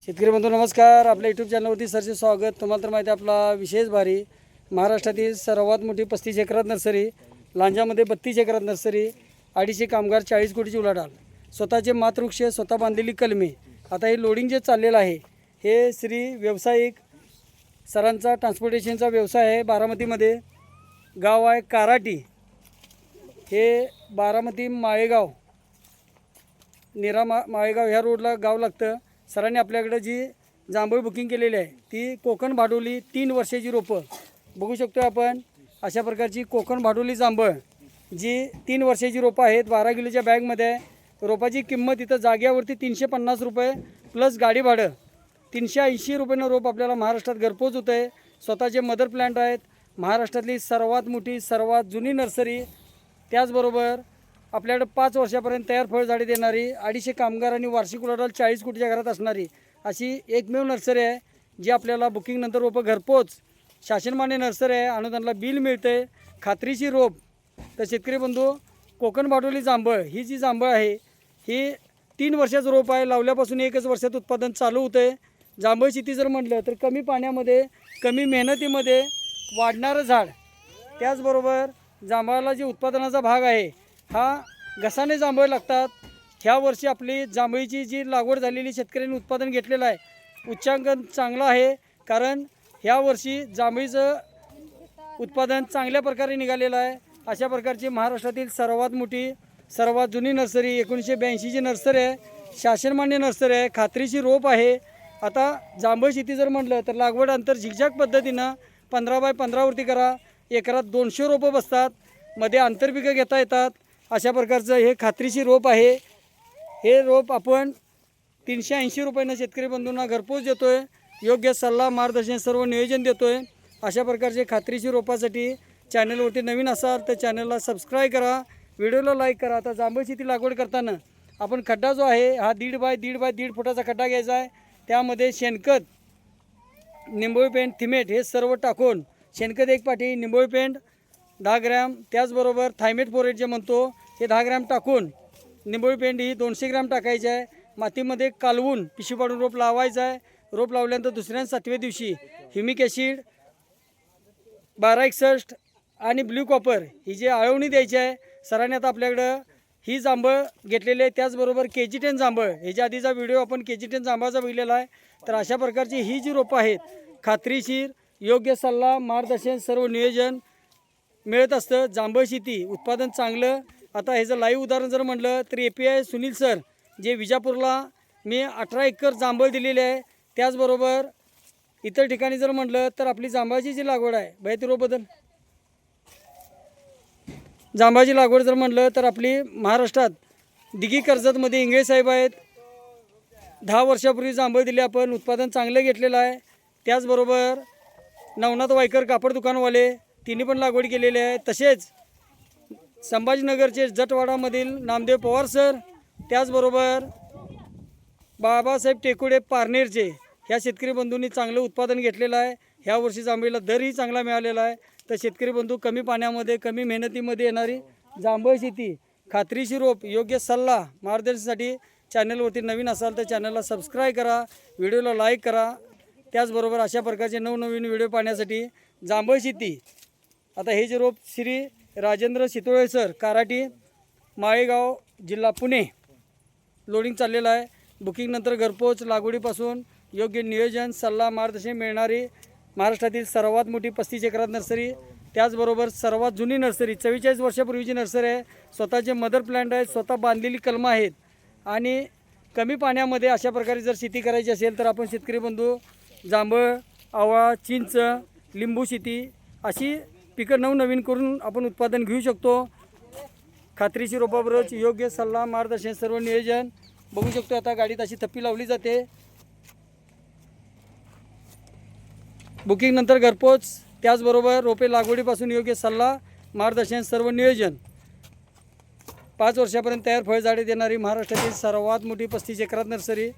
शेतकरी बंधू नमस्कार. आपल्या यूट्यूब चॅनलवरती सरचे स्वागत. तुम्हाला तर माहिती आहे आपला विशेष भारी महाराष्ट्रातील सर्वात मोठी 35 एकरात नर्सरी, लांजामध्ये 32 एकरात नर्सरी, 250 कामगार, 40 कोटीची उलाढाल, स्वतःचे मातृवृक्ष, स्वतः बांधलेली कलमे. आता हे लोडिंग जे चाललेलं आहे हे श्री व्यावसायिक सरांचा ट्रान्सपोर्टेशनचा व्यवसाय आहे. बारामतीमध्ये गाव आहे काराटी. हे बारामती माळेगाव माळेगाव ह्या रोडला गाव लागतं. सरांनी आपल्याकडे जी जांभूळ बुकिंग केलेली आहे ती कोकण भाडोली 3 वर्षाची रोपं बघू शकतो आपण. अशा प्रकारची कोकण भाडोली जांभळ जी 3 वर्षाची रोपं आहेत. 12 किलोच्या बॅगमध्ये आहे. रोपाची किंमत इथं जाग्यावरती 350 रुपये प्लस गाडी भाडं 380 रुपयानं रोप आपल्याला महाराष्ट्रात घरपोच होतं आहे. स्वतःचे मदर प्लांट आहेत. महाराष्ट्रातली सर्वात मोठी सर्वात जुनी नर्सरी. त्याचबरोबर आपल्याकडे 5 वर्षापर्यंत तयार फळझाडे देणारी, 250 कामगार आणि वार्षिक उलाढाल 40 कोटीच्या घरात असणारी अशी एकमेव नर्सरी आहे जी आपल्याला बुकिंग नंतर रोपं घरपोच शासनमान्य नर्सरी आहे. अनुदानाला बिल मिळते, खात्रीची रोप. तर शेतकरी बंधू, कोकण भाडोली जांभळ ही जी जांभळ आहे ही 3 वर्षाचं रोप आहे. लावल्यापासून 1च वर्षात उत्पादन चालू होतं आहे. जांभळ शेती जर म्हटलं तर कमी पाण्यामध्ये कमी मेहनतीमध्ये वाढणारं झाड. त्याचबरोबर जांभळाला जे उत्पादनाचा भाग आहे हा घसाने जांभळ लागतात. ह्या वर्षी आपली जांभळीची जी लागवड झालेली शेतकऱ्यांनी उत्पादन घेतलेलं आहे उच्चांकन चांगलं आहे. कारण ह्या वर्षी जांभळीचं उत्पादन चांगल्या प्रकारे निघालेलं आहे. अशा प्रकारची महाराष्ट्रातील सर्वात मोठी सर्वात जुनी नर्सरी 1982ची नर्सरी आहे. शासनमान्य नर्सरी आहे. खात्रीची रोप आहे. आता जांभळ शेती जर म्हटलं तर लागवड अंतर झिगझॅग पद्धतीनं 15 बाय 15 वरती करा. एकरात 200 रोपं बसतात. मध्ये आंतरपिकं घेता येतात. अशा प्रकारचं हे खात्रीची रोप आहे. हे रोप आपण 380 रुपयानं शेतकरी बंधूंना घरपोच देतो आहे. योग्य सल्ला मार्गदर्शन सर्व नियोजन देतो आहे. अशा प्रकारचे खात्रीची रोपासाठी चॅनलवरती नवीन असाल तर चॅनलला सबस्क्राईब करा, व्हिडिओला लाईक करा. आता जांभळ शेती लागवड करताना आपण खड्डा जो आहे हा 1.5 बाय 1.5 फुटाचा खड्डा घ्यायचा आहे. त्यामध्ये शेणखत, निंबोळी पेंट, थिमेट हे सर्व टाकून, शेणखत 1 पाटी, निंबोळी पेंट 10 ग्रॅम, त्याचबरोबर थायमेट फोरेट जे म्हणतो हे 10 ग्रॅम टाकून, निंबोळी पेंट ही 200 ग्रॅम टाकायची आहे. मातीमध्ये कालवून पिशवी पाडून रोप लावायचं आहे. रोप लावल्यानंतर दुसऱ्या 7व्या दिवशी ह्युमिक ॲसिड 1261 आणि ब्ल्यू कॉपर ही जी आळवणी द्यायची आहे. सरांनी आता आपल्याकडं ही जांभळ घेतलेली आहे. त्याचबरोबर KG10 जांभळ, ह्याच्या आधीचा व्हिडिओ आपण KG10 जांभळाचा बघितलेला आहे. तर अशा प्रकारची ही जी रोपं आहेत खात्रीशीर, योग्य सल्ला मार्गदर्शन सर्व नियोजन मिळत असतं. जांभळ शेती उत्पादन चांगलं. आता ह्याचं लाईव्ह उदाहरण जर म्हटलं तर API सुनील सर जे विजापूरला मी 18 एकर जांभळ दिलेले आहे. त्याचबरोबर इतर ठिकाणी जर म्हटलं तर आपली जांभळाची जी लागवड आहे बाहेर रोबदल जांभळाची लागवड जर म्हटलं तर आपली महाराष्ट्रात दिघी कर्जतमध्ये इंगळे साहेब आहेत. 10 वर्षापूर्वी जांभळ दिले आपण, उत्पादन चांगलं घेतलेलं आहे. त्याचबरोबर नवनाथ वायकर कापड दुकानवाले तिन्ही पण लागवड केलेली आहे. तसेच संभाजीनगरचे जटवाडामधील नामदेव पवार सर, त्याचबरोबर बाबासाहेब टेकुडे पारनेरचे ह्या शेतकरी बंधूंनी चांगलं उत्पादन घेतलेलं आहे. ह्या वर्षी जांभळीला दरही चांगला मिळालेला आहे. तर शेतकरी बंधू, कमी पाण्यामध्ये कमी मेहनतीमध्ये येणारी जांभळ शेती, खात्रीशी रोप, योग्य सल्ला मार्गदर्शनासाठी चॅनलवरती नवीन असाल तर चॅनलला सबस्क्राईब करा, व्हिडिओला लाईक करा. त्याचबरोबर अशा प्रकारचे नवनवीन व्हिडिओ पाहण्यासाठी जांभळ शेती. आता हे जे रोप श्री राजेंद्र शितोळे सर, काराटी, माळेगाव, जिल्हा पुणे लोडिंग चाललेलं आहे. बुकिंगनंतर घरपोच, लागवडीपासून योग्य नियोजन सल्ला मार्गदर्शन मिळणारी महाराष्ट्रातील सर्वात मोठी 35 एकरात नर्सरी. त्याचबरोबर सर्वात जुनी नर्सरी, 44 वर्षापूर्वीची नर्सरी आहे. स्वतःचे मदर प्लांट आहेत, स्वतः बांधलेली कलमं आहेत. आणि कमी पाण्यामध्ये अशा प्रकारे जर शेती करायची असेल तर आपण शेतकरी बंधू जांभळ, आवळा, चिंच, लिंबू शेती अशी पिकं नवनवीन करून आपण उत्पादन घेऊ शकतो. खात्रीशी रोपाबरोबर योग्य सल्ला मार्गदर्शन सर्व नियोजन बघू शकतो. आता गाडीत अशी थप्पी लावली जाते. बुकिंग नंतर घरपोच, त्याचबरोबर रोपे लागवडीपासून योग्य सल्ला मार्गदर्शन सर्व नियोजन. 5 वर्षापर्यंत तयार फळझाडे देणारी महाराष्ट्रातील सर्वात मोठी 35 एकरात नर्सरी.